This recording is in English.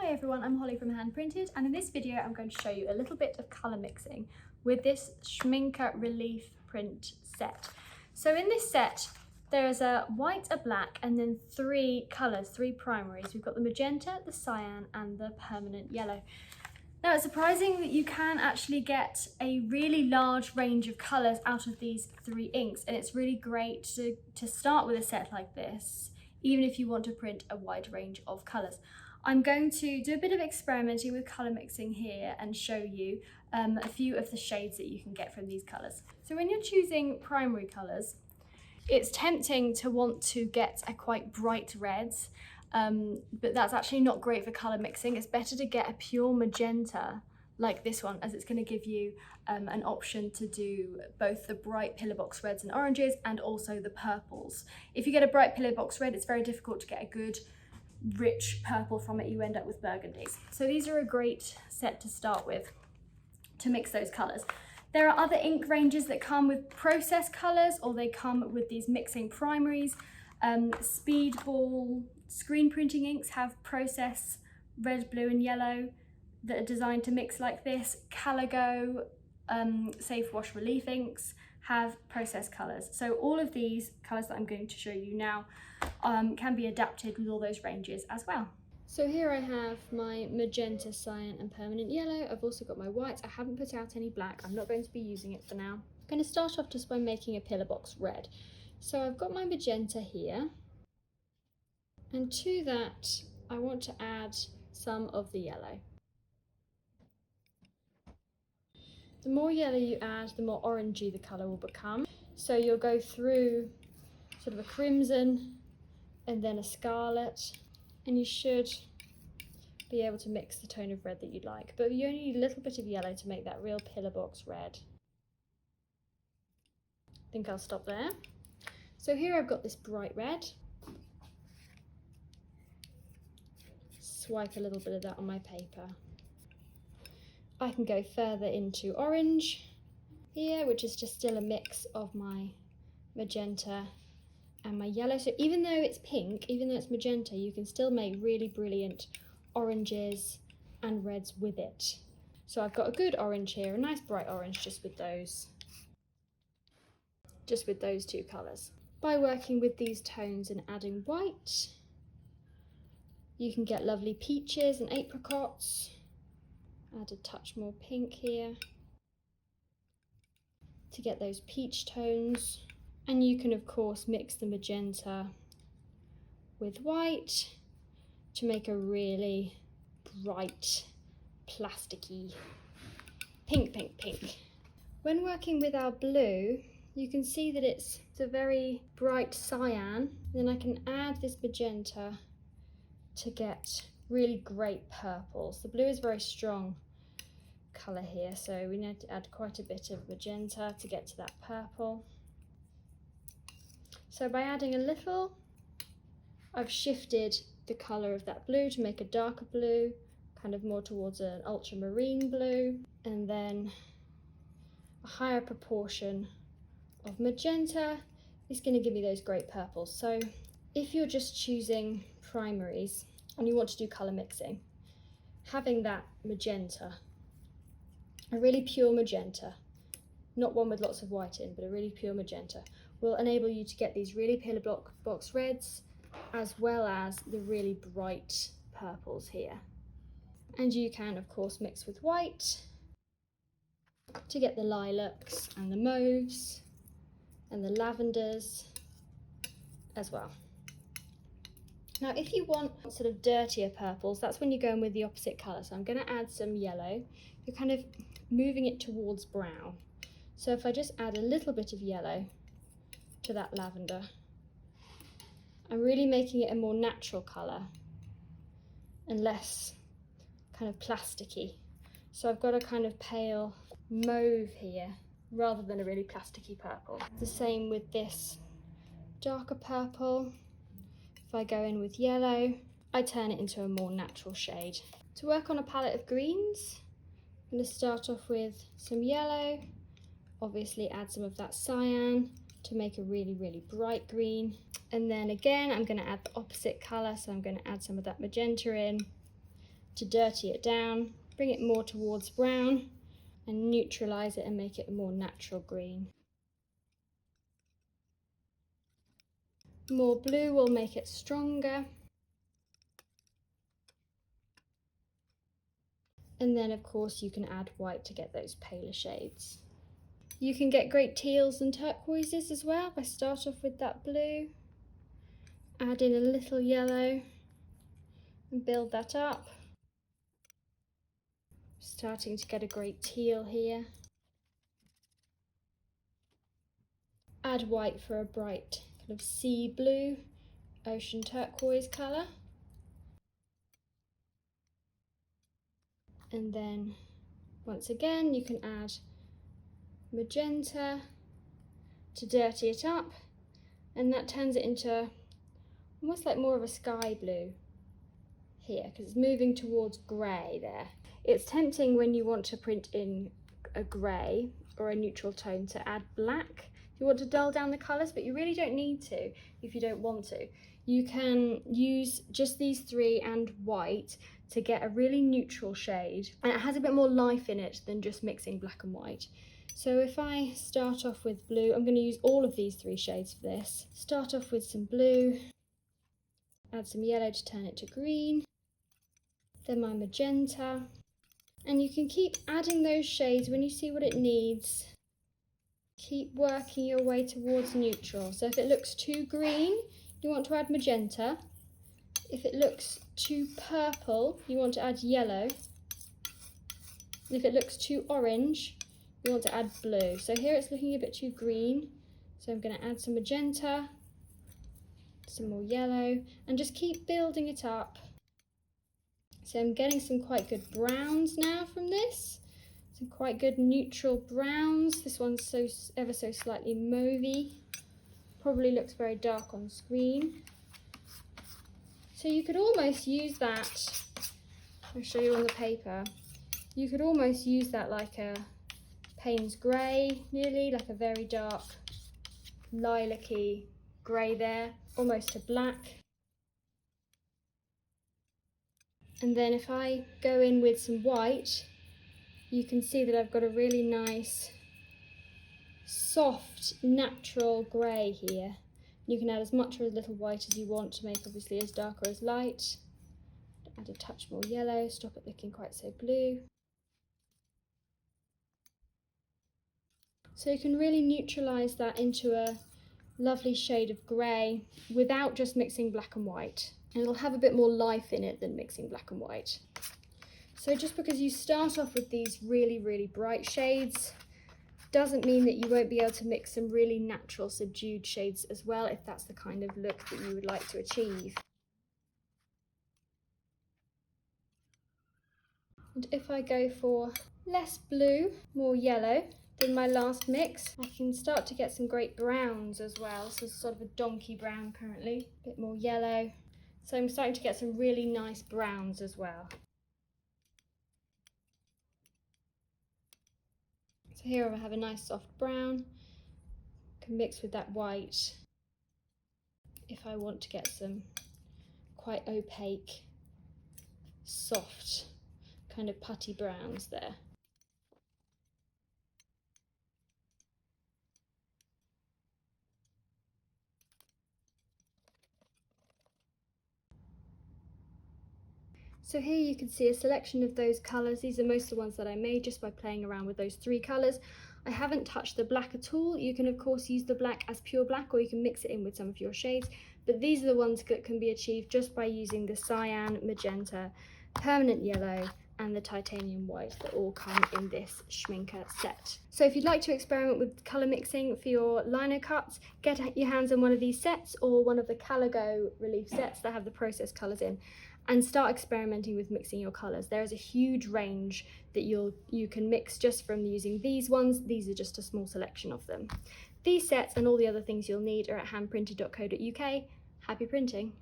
Hi everyone, I'm Holly from Handprinted, and in this video I'm going to show you a little bit of colour mixing with this Schmincke relief print set. So in this set there's a white, a black, and then three colours, three primaries. We've got the magenta, the cyan and the permanent yellow. Now it's surprising that you can actually get a really large range of colours out of these three inks, and it's really great to start with a set like this, even if you want to print a wide range of colours. I'm going to do a bit of experimenting with colour mixing here and show you a few of the shades that you can get from these colours. So when you're choosing primary colours, it's tempting to want to get a quite bright red, but that's actually not great for colour mixing. It's better to get a pure magenta like this one, as it's going to give you an option to do both the bright pillar box reds and oranges and also the purples. If you get a bright pillar box red, it's very difficult to get a good rich purple from it. You end up with burgundies. So these are a great set to start with to mix those colours. There are other ink ranges that come with process colours, or they come with these mixing primaries. Speedball screen printing inks have process red, blue and yellow that are designed to mix like this. Caligo safe wash relief inks have process colours. So all of these colours that I'm going to show you now can be adapted with all those ranges as well. So here I have my magenta, cyan and permanent yellow. I've also got my whites. I haven't put out any black. I'm not going to be using it for now. I'm going to start off just by making a pillar box red. So I've got my magenta here, and to that I want to add some of the yellow. The more yellow you add, the more orangey the colour will become. So you'll go through sort of a crimson and then a scarlet, and you should be able to mix the tone of red that you'd like. But you only need a little bit of yellow to make that real pillar box red. I think I'll stop there. So here I've got this bright red. Swipe a little bit of that on my paper. I can go further into orange here, which is just still a mix of my magenta and my yellow. So even though it's pink, even though it's magenta, you can still make really brilliant oranges and reds with it. So I've got a good orange here, a nice bright orange just with those two colours. By working with these tones and adding white, you can get lovely peaches and apricots. Add a touch more pink here to get those peach tones. And you can of course mix the magenta with white to make a really bright, plasticky pink. When working with our blue, you can see that it's a very bright cyan. Then I can add this magenta to get really great purples. The blue is a very strong colour here, so we need to add quite a bit of magenta to get to that purple. So by adding a little, I've shifted the colour of that blue to make a darker blue, kind of more towards an ultramarine blue, and then a higher proportion of magenta is going to give me those great purples. So if you're just choosing primaries and you want to do colour mixing, having that magenta, a really pure magenta, not one with lots of white in, but a really pure magenta, will enable you to get these really pillar box reds as well as the really bright purples here. And you can of course mix with white to get the lilacs and the mauves and the lavenders as well. Now if you want sort of dirtier purples, that's when you go in with the opposite colour. So I'm going to add some yellow. You're kind of moving it towards brown. So if I just add a little bit of yellow to that lavender, I'm really making it a more natural colour and less kind of plasticky. So I've got a kind of pale mauve here rather than a really plasticky purple. The same with this darker purple. If I go in with yellow, I turn it into a more natural shade. To work on a palette of greens, I'm going to start off with some yellow, obviously add some of that cyan to make a really bright green, and then again I'm going to add the opposite colour, so I'm going to add some of that magenta in to dirty it down, bring it more towards brown and neutralise it and make it a more natural green. More blue will make it stronger. And then of course you can add white to get those paler shades. You can get great teals and turquoises as well. I start off with that blue, add in a little yellow and build that up. Starting to get a great teal here. Add white for a bright kind of sea blue, ocean turquoise colour. And then once again you can add magenta to dirty it up, and that turns it into almost like more of a sky blue here because it's moving towards grey there. It's tempting when you want to print in a grey or a neutral tone to add black. You want to dull down the colours, but you really don't need to if you don't want to. You can use just these three and white to get a really neutral shade, and it has a bit more life in it than just mixing black and white. So if I start off with blue, I'm going to use all of these three shades for this. Start off with some blue, add some yellow to turn it to green, then my magenta, and you can keep adding those shades when you see what it needs. Keep working your way towards neutral. So if it looks too green, you want to add magenta. If it looks too purple, you want to add yellow. And if it looks too orange, you want to add blue. So here it's looking a bit too green, so I'm going to add some magenta, some more yellow, and just keep building it up. So I'm getting some quite good browns now from this, some quite good neutral browns. This one's ever so slightly mauvey, probably looks very dark on screen. So you could almost use that, I'll show you on the paper, you could almost use that like a Payne's grey, nearly like a very dark lilac-y grey there, almost to black. And then if I go in with some white, you can see that I've got a really nice soft natural grey here. You can add as much or as little white as you want to make obviously as dark or as light. Add a touch more yellow, stop it looking quite so blue. So you can really neutralise that into a lovely shade of grey without just mixing black and white. And it'll have a bit more life in it than mixing black and white. So just because you start off with these really, really bright shades doesn't mean that you won't be able to mix some really natural subdued shades as well if that's the kind of look that you would like to achieve. And if I go for less blue, more yellow than my last mix, I can start to get some great browns as well. So it's sort of a donkey brown currently, a bit more yellow. So I'm starting to get some really nice browns as well. So here I have a nice soft brown, can mix with that white if I want to get some quite opaque, soft, kind of putty browns there. So here you can see a selection of those colours. These are most of the ones that I made just by playing around with those three colours. I haven't touched the black at all. You can of course use the black as pure black, or you can mix it in with some of your shades, but these are the ones that can be achieved just by using the cyan, magenta, permanent yellow and the titanium white that all come in this Schmincke set. So if you'd like to experiment with colour mixing for your lino cuts, get your hands on one of these sets or one of the Caligo relief sets that have the process colours in, and start experimenting with mixing your colours. There is a huge range that you can mix just from using these ones. These are just a small selection of them. These sets and all the other things you'll need are at handprinted.co.uk. Happy printing!